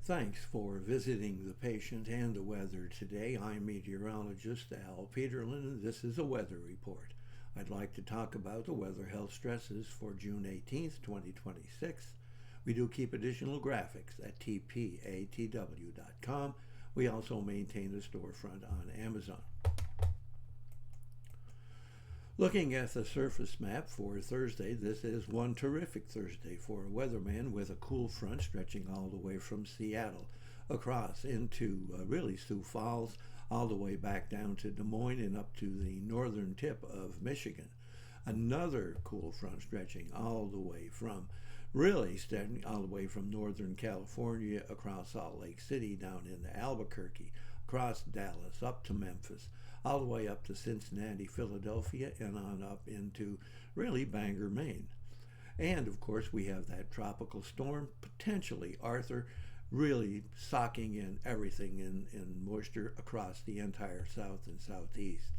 Thanks for visiting the patient and the weather today. I'm meteorologist Al Peterlin, and this is a weather report. I'd like to talk about the weather health stresses for June 18th, 2026. We do keep additional graphics at tpatw.com. We also maintain a storefront on Amazon. Looking at the surface map for Thursday, this is one terrific Thursday for a weatherman with a cool front stretching all the way from Seattle across into really Sioux Falls, all the way back down to Des Moines and up to the northern tip of Michigan. Another cool front stretching all the way from northern California across Salt Lake City down into Albuquerque, across Dallas, up to Memphis, all the way up to Cincinnati, Philadelphia, and on up into really Bangor, Maine. And of course, we have that tropical storm, potentially Arthur, really socking in everything in moisture across the entire south and southeast.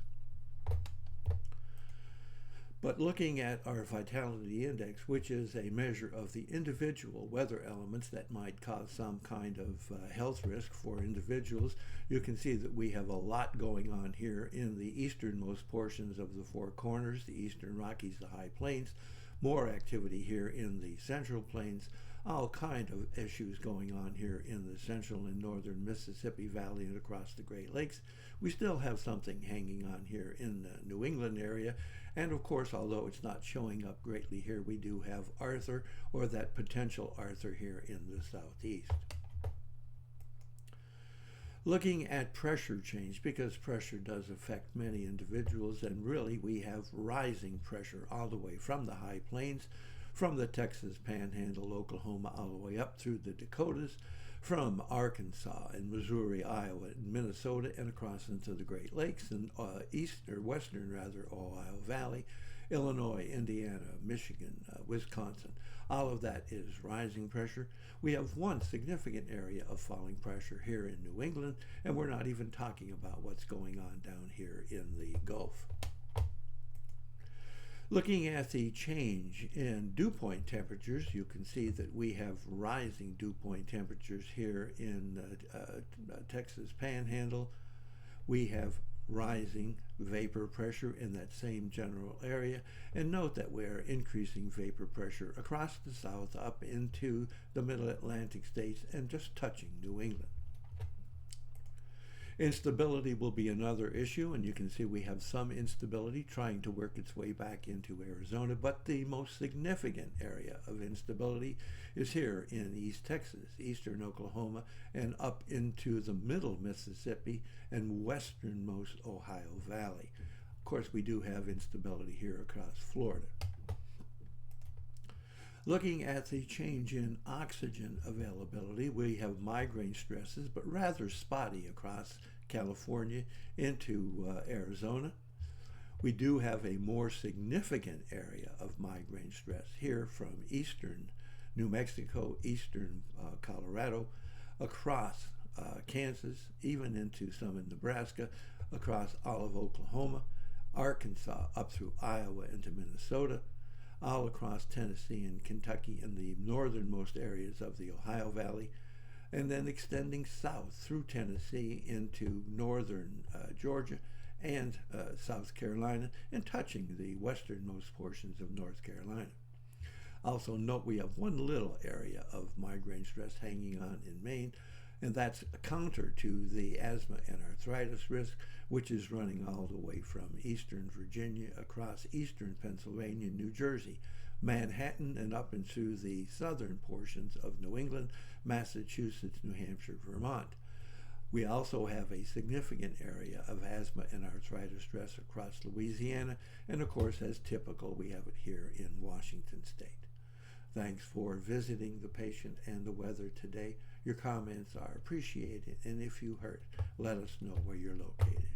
But looking at our vitality index, which is a measure of the individual weather elements that might cause some kind of health risk for individuals, you can see that we have a lot going on here in the easternmost portions of the Four Corners, the eastern Rockies, the High Plains, more activity here in the Central Plains, all kind of issues going on here in the central and northern Mississippi Valley and across the Great Lakes. We still have something hanging on here in the New England area, and of course, although it's not showing up greatly here, we do have Arthur, or that potential Arthur, here in the southeast. Looking at pressure change, because pressure does affect many individuals, and really we have rising pressure all the way from the High Plains, from the Texas Panhandle, Oklahoma, all the way up through the Dakotas, from Arkansas and Missouri, Iowa, and Minnesota, and across into the Great Lakes and western Ohio Valley, Illinois, Indiana, Michigan, Wisconsin. All of that is rising pressure. We have one significant area of falling pressure here in New England, and we're not even talking about what's going on down here in the Gulf. Looking at the change in dew point temperatures, you can see that we have rising dew point temperatures here in Texas Panhandle. We have rising vapor pressure in that same general area, and note that we're increasing vapor pressure across the south up into the middle Atlantic states and just touching New England. Instability will be another issue, and you can see we have some instability trying to work its way back into Arizona, but the most significant area of instability is here in East Texas, eastern Oklahoma, and up into the middle Mississippi and westernmost Ohio Valley. Of course, we do have instability here across Florida. Looking at the change in oxygen availability, we have migraine stresses, but rather spotty across California into Arizona. We do have a more significant area of migraine stress here from eastern New Mexico, eastern Colorado, across Kansas, even into some in Nebraska, across all of Oklahoma, Arkansas, up through Iowa into Minnesota, all across Tennessee and Kentucky and the northernmost areas of the Ohio Valley, and then extending south through Tennessee into northern Georgia and South Carolina, and touching the westernmost portions of North Carolina. Also note we have one little area of migraine stress hanging on in Maine, and that's a counter to the asthma and arthritis risk, which is running all the way from eastern Virginia across eastern Pennsylvania, New Jersey, Manhattan, and up into the southern portions of New England, Massachusetts, New Hampshire, Vermont. We also have a significant area of asthma and arthritis stress across Louisiana, and of course, as typical, we have it here in Washington State. Thanks for visiting the patient and the weather today. Your comments are appreciated, and if you hurt, let us know where you're located.